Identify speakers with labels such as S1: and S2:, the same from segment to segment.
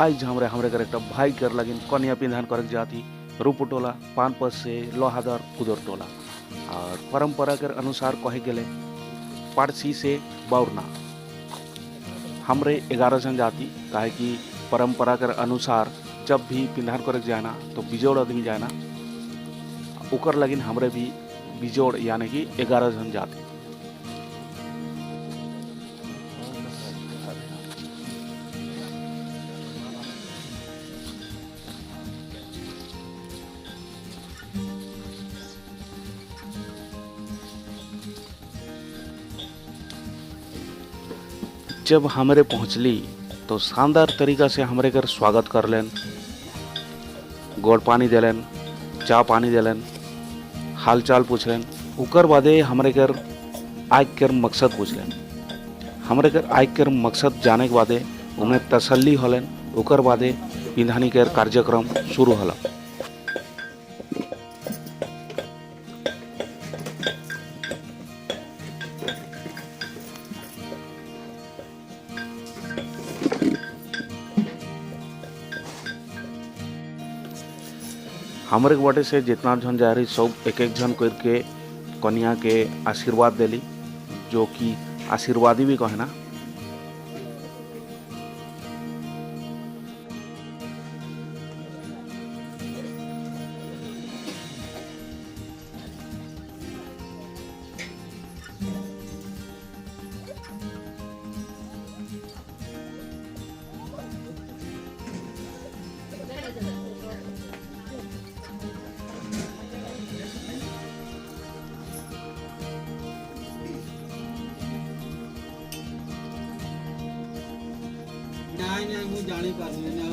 S1: आज हमरे हमरे घर एक भाई कर लगिन कन्या पिंधान करक जाती रूपटोला पानपत से लोहादर कुदर टोला। और परंपरा के अनुसार कहे गेले पारसी से बौरना हमरे 11 जन जाती काहे कि परंपरा के अनुसार जब भी पिंधान करक जाना तो बिजोड़ आदमी जाना उकर लगिन हमरे भी बिजोड़ यानी कि 11 जन जाती। जब हमरे पहुँचली तो शानदार तरीका से हमरे घर स्वागत कर लेन, गोड़ पानी देलन, चा पानी देलन, हाल चाल पूछ लेन। उकर बादे हमरे घर आग कर मकसद पूछ लेन। हमरे घर आग कर मकसद जाने के बादे उन्हें तसल्ली होलन। उकर बादे पिंधानी कर कार्यक्रम शुरू होला। हमरे बाटे से जितना जन जा रही सब एक एक जन करके कन्या के आशीर्वाद देली, जो कि आशीर्वादी भी कहे ना।
S2: नहीं मुझे जाने पारूंगा ना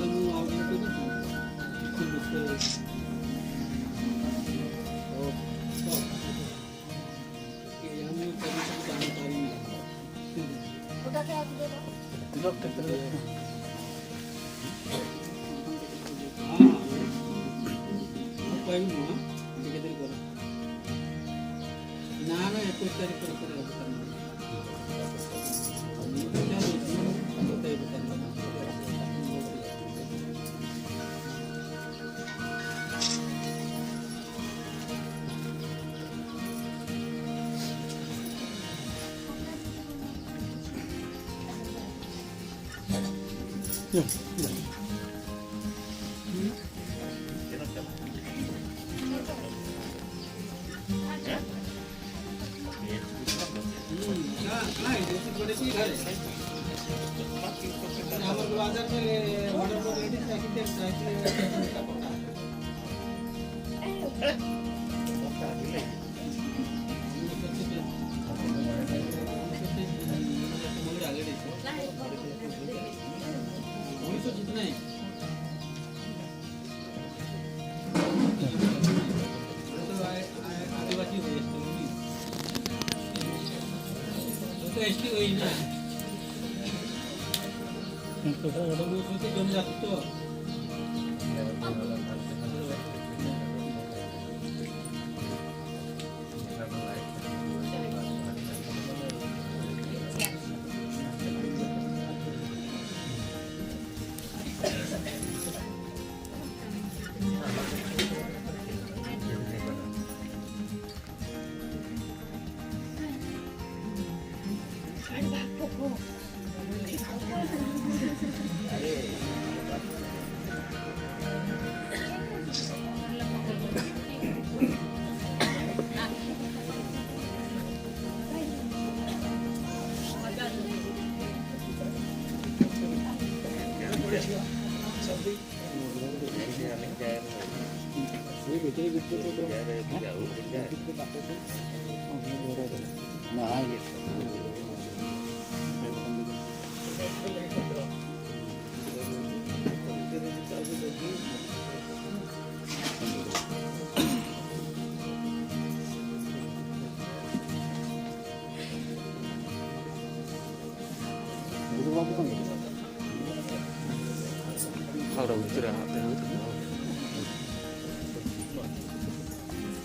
S2: अगर मुझे आगे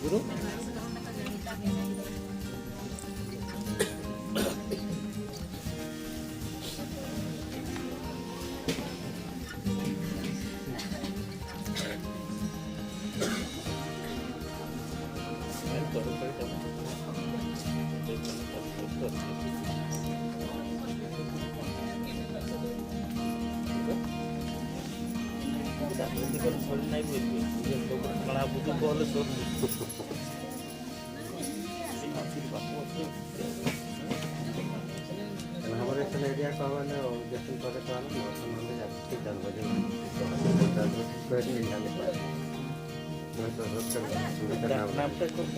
S2: तो
S3: हमारे एरिया का वाले जैसे पता चला ना संबंध जाती जानकारी कोई नहीं जाने पाए मैं तो रोक कर नाम पे कुछ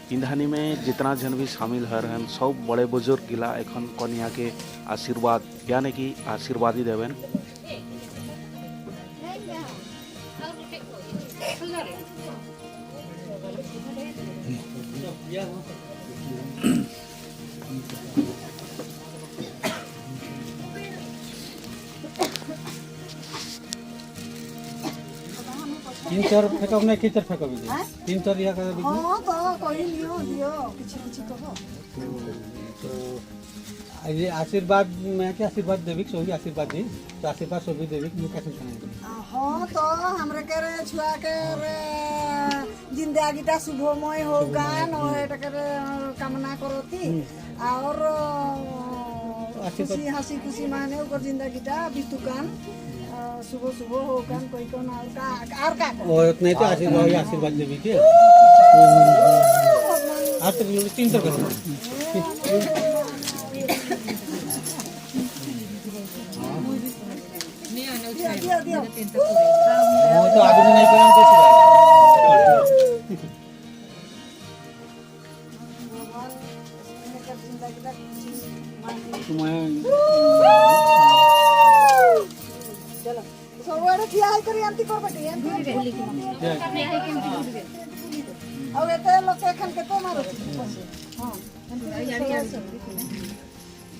S1: पिंधानी में जितना जन भी शामिल हरन सब बड़े बुजुर्ग गिला एखन कन्या के आशीर्वाद यानी कि आशीर्वादी देवेन।
S2: तीन चार फेंकब नहीं कितर फेंकब तीन चार या कर
S4: हाँ तो कोई लियो दियो किछि किछि कहो
S2: तो ये आशीर्वाद मैं क्या आशीर्वाद देवी सभी आशीर्वाद दी तो आशीर्वाद सभी देवी मैं कैसे सुनाएंगे
S4: हाँ तो हमरे के रे छुआ के रे जिंदगीटा शुभमय होगा न एटा के कामना करती और खुशी हंसी खुशी माने ओकर जिंदगीटा बितुकान सुबह सुबह होगा कोई को ना और का
S2: और उतने तो आशीर्वाद देवी के आप तो तीन तो करो
S4: दियो दियो
S2: वो तो आदमी नहीं करन कैसे तुम्हें
S4: चलो सबरे ठिया है करी आंटी करबटी अब एते लोग एखन के तो मारो हां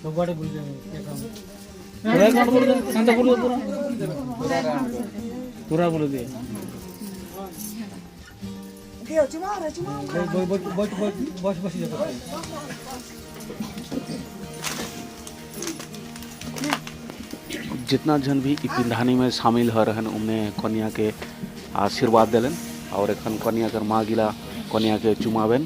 S2: तो बड़े बोल के काम पूरा काट बोल दे शांत बोल पूरा बोल दे
S4: दियो चुमा
S2: बस जा
S1: जितना जन भी इ पिंधानी में शामिल ह रहन उन्हें कन्या के आशीर्वाद दिलन और एखन कन्या कर माँ गिला कन्या के चुमावेन।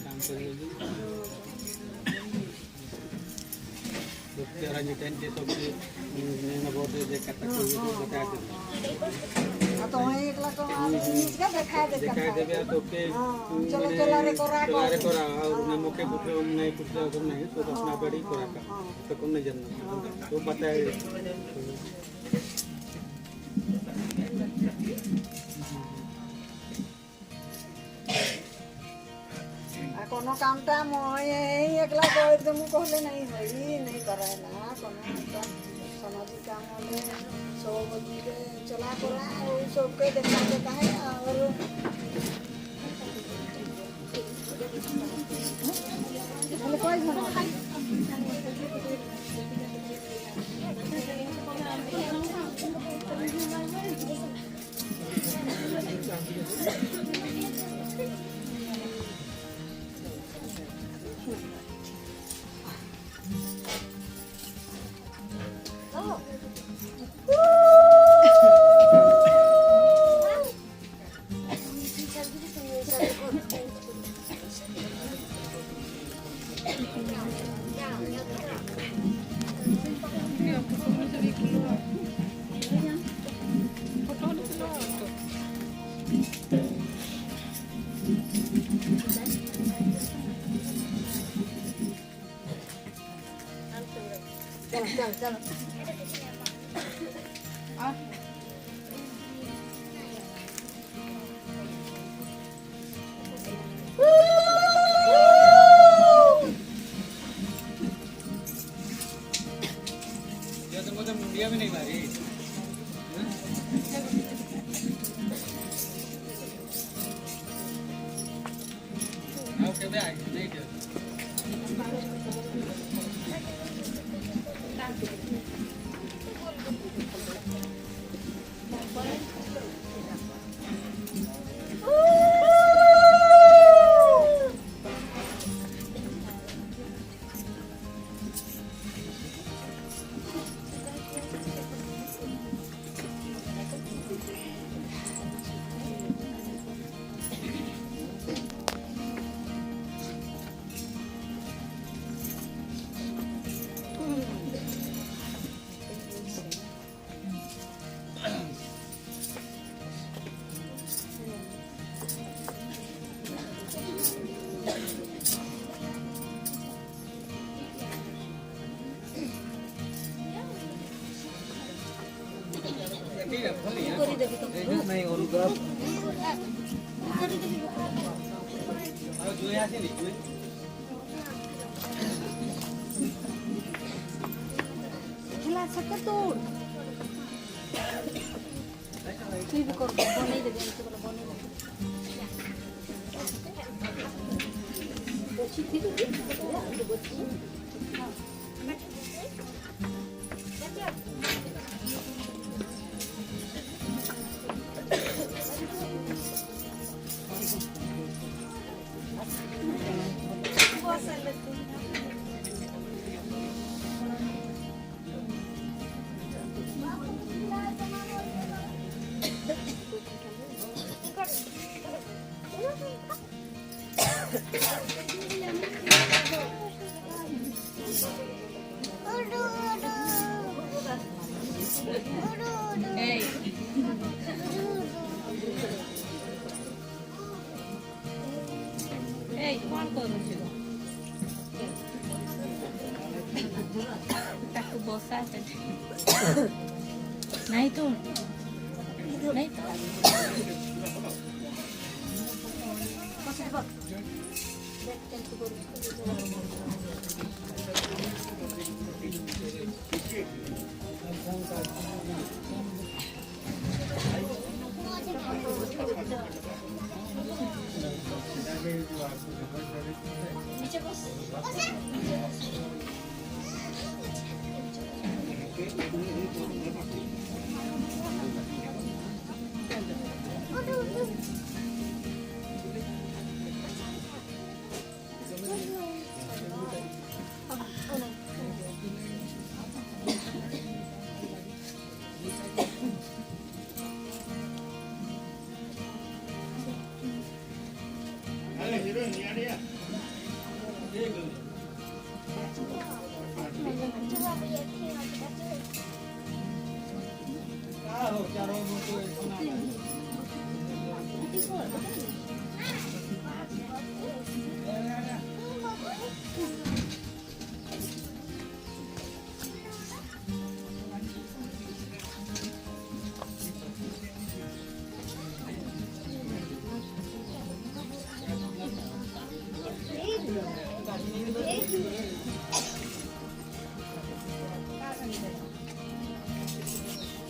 S2: काम करिए Tiara nyetain dia sobi nena borde je kata ko beta dे
S4: atau ekla ko ini juga देखा
S2: दिखाई देबे तो के
S4: चलो चलारे कोरा को
S2: चलारे कोरा और नमो के कुछ नहीं कुछ अगर नहीं तो अपना बड़ी कोरा का तो कौन नहीं जानना तो पता है
S4: कोनो कामटा মই একলা কই দে মু কহলে নাই হই নাই করায় না কোনো একটা সামাজিক কাম হলে সব দিকে চলা করা ওই সবকে দেখা দেতা है और বলে কই জানো चलो
S2: ये तो मतलब मुंडिया भी नहीं मारी ओके भाई नहीं दे नहीं उनका और जो यहाँ से नहीं
S5: खिला सकते तो तू भी कर बने दे इनके बोला बने दे अच्छी थी कौन करूँ ताकू बोसा नहीं तो नहीं तो
S2: Hero ni ada ya?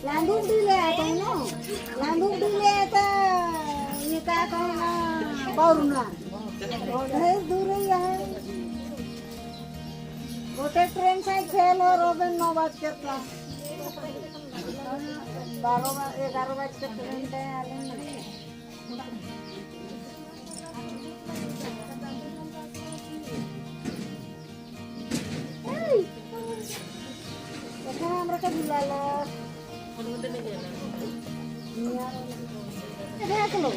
S4: लांडूक दिले आता ना लांडूक दिले आता ये काय कहना बावरुना बहुत दूर ही है गोटे ट्रेन से खेल और रोबन 9 बज के 11 बज के ट्रेन पे आले ना देखो हमरा के बुलाला देख लो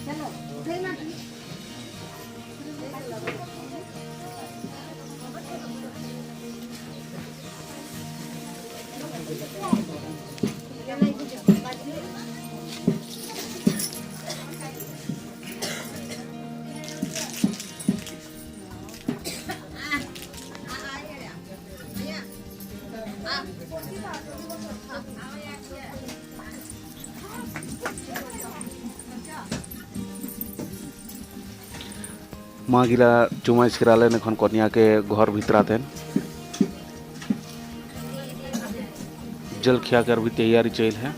S4: चलो
S1: माँ गिला चुमाई सिराले ने खन कन्या के घर भितरातेन जल खिया कर भी तैयारी चल है।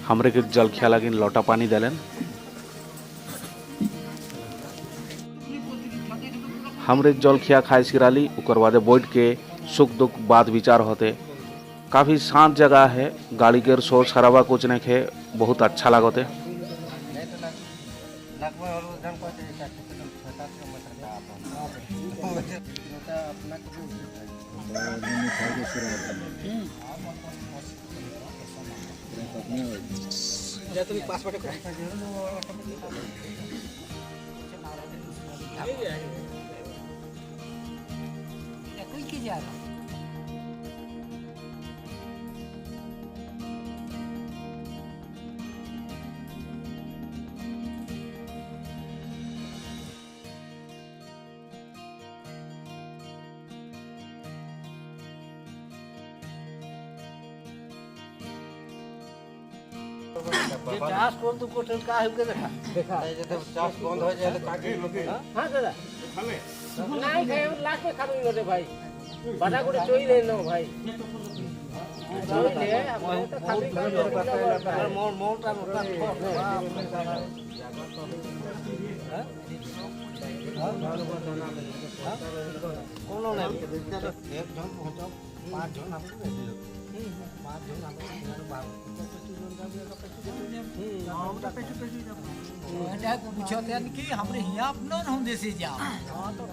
S1: हमरे के जल खिया लगिन लोटा पानी देलन। हमरे जल खिया खाए सिराली उकर बाद बैठ के सुख दुख बात विचार होते। काफ़ी शांत जगह है, गाड़ी के शोर शराबा कुछ नहीं है, बहुत अच्छा लगते।
S2: चाष कोन तू कोठन का है के देखा
S3: जब चाष बंद हो जाए तो काटे
S2: हां दादा नहीं खाए लास्ट में खाबी रे भाई बड़ा कोटे चोई ले नो भाई चोई ले हम तो खाबी मोर मोर का मोटा कौन ने एक जन पहुंचो 5 जन हम 5 जन हम पूछते कि हमरे यहाँ अपनो हम देसी जाओ हाँ तो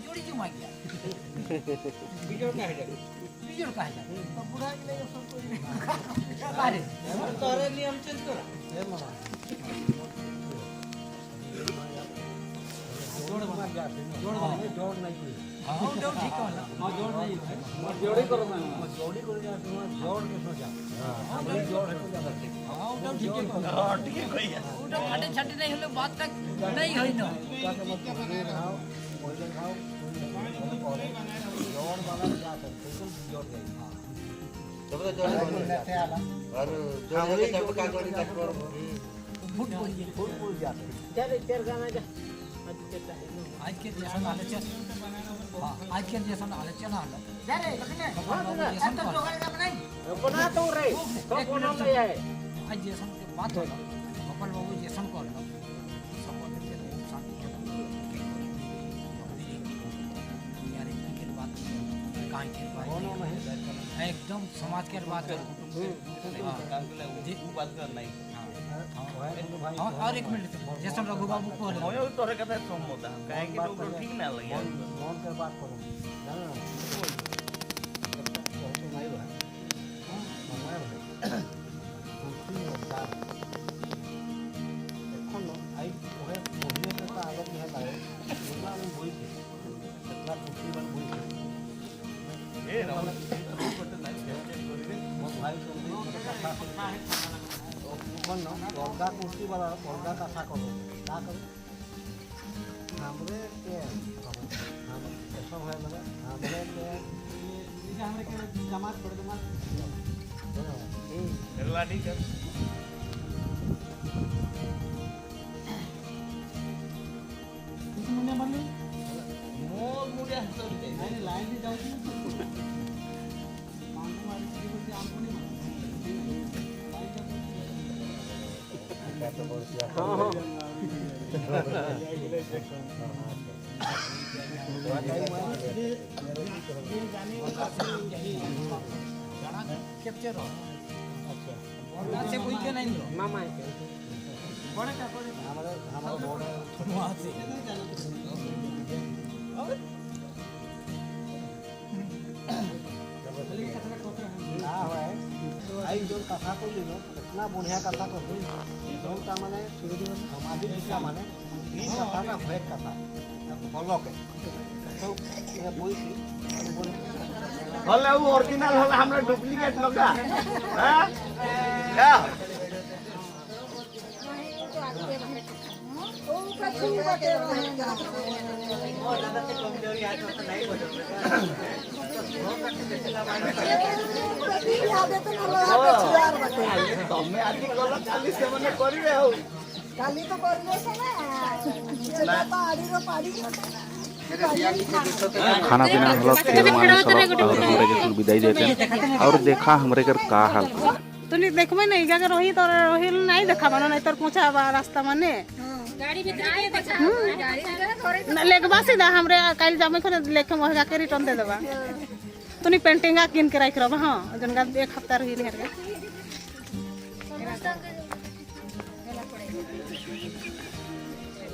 S2: जोड़ी जुमा गया बिजोड़ का है तो बुरा नहीं है सब कोई अरे तोरे नियम चेंज करा हे मामा जोड़ बना गया जोड़ नहीं कोई हां जोड़ ठीक है ना हां जोड़ नहीं है जोड़ी करो मैं जोड़ी करो यार तुम जोड़ के सो जा हां जोड़ है तो ज्यादा ठीक हां उठो ठीक है हां ठीक है कोई है उठो काटे छाटे नहीं होले बात तक नहीं होई ना
S3: तब तो जोड़ी और जोड़ी के सब का जोड़ी तक पर फुट जाते
S2: चल चल गाना जा
S6: आज के जैसा हाल चल आज के जैसा हाल चल हाल जा रे जैसा तो जोगाड़ का नहीं
S2: बना तो रे तो बना ले है
S6: आज जैसा के बात हो गोपाल बाबू जैसा कर लो सब के शांति यार इनके बात काहे के बात एकदम समाज के बात
S3: बात करना नहीं
S6: और एक मिनट जैसा रघु बाबू को
S3: होय तोरे कथा सम्मत काहे कि लोग ठीक ना लगे
S2: मौन के बात करो जाना तो नहीं भाई हां भाई এখন আই ওহে পঢ়িলে তো আগত নহয় লাগে ওলা আমি বইছে এটা কুটিমান বইছে এ না করতে নাই করিবে মোর ভাই চলতে কথা কোন না গলগা কুর্তি वाला গলগা কথা করো তা করো हमरे के हम ऐसा है लगा हमरे के ये हमरे के जमात पड़ जमात
S3: अगला ठीक है
S6: मुंडे मरले
S3: मोर मुड़े हसो
S6: नहीं लाइन भी जाऊ मांग मारी की बोलते हमको नहीं कैप्चर हो अच्छा से कोई के नहीं लो
S2: मामा के
S6: बड़े का बड़े
S2: हमारा बोर्ड
S6: वहां से
S2: ना है आई जो कथा को लिनो इतना बढ़िया कथा को जो का माने सामाजिक दिशा माने ई कथा का फेक कथा फॉलो के तो ये बोल
S3: हले वो ओरिजिनल हले हमरा डुप्लीकेट लगा हां क्या
S4: ओ कछु बाटे रहेगा
S2: और ज्यादा से कमजोरी आज तो नहीं बोल
S4: याद तो न लगा यार बाटे
S3: तमे आदि कल खाली से मने करिवे हो
S4: काली तो करले से ना पाड़ी रो पाड़ी
S1: खाना पीना हम लोग खेलवाने सब और हमरे के विदाई देते हैं और देखा हमरे कर का हाल
S5: तुनी देखबे नहीं क्या रही तो रही नहीं देखा मानो नहीं तो पहुंचा रास्ता माने गाड़ी में लेकबा सीधा हमरे काल जामे खने लेके महगा के रिटर्न दे देबा तुनी पेंटिंगा किन के राख रबा हां जनगा एक हफ्ता रही लेहर के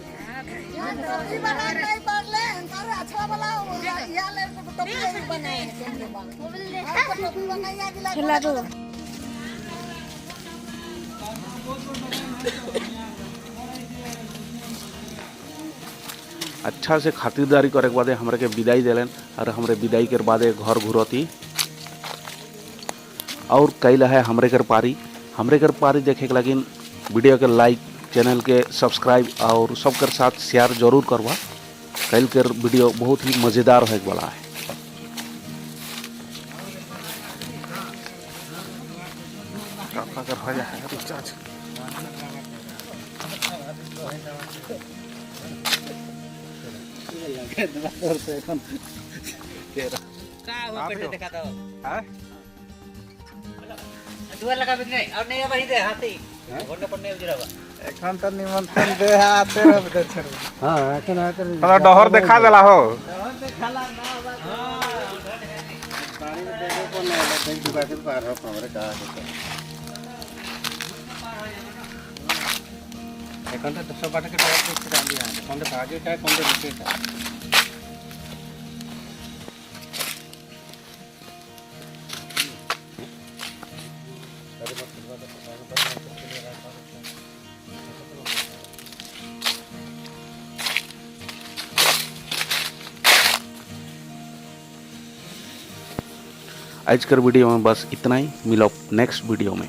S4: टोपी बना नहीं पड़ले अंतर अच्छा वाला या ले टोपी बनाए टोपी बनाया दिला
S5: खेला दो
S1: अच्छा से खातिरदारी करे के बाद हमरे के विदाई देलन और हमरे विदाई के बाद घर घुरती और कैला है हमरे कर पारी देखे के लगिन वीडियो के लाइक चैनल के सब्सक्राइब और सबकर साथ शेयर जरूर करवा कल कर वीडियो बहुत ही मज़ेदार है वाला है
S2: का हो पेटे देखा तो हां दुआर लगा बिक नहीं और नहीं वही दे हाथी घोड़े पर नहीं उजरावा
S3: এখন তো নিমন্ত্রণ দে হাতে হবে ছড়
S2: हां এখন आते
S3: তোরা ডহর দেখা দেলা हो
S2: खाला ना
S3: पानी में देबे को ना देख दुका के पार हो हमरे का
S2: এখন তো 100 বাটা के डॉट से डाल दिया कौन से आगे का कौन से नीचे का
S1: आज कर वीडियो में बस इतना ही मिलो नेक्स्ट वीडियो में।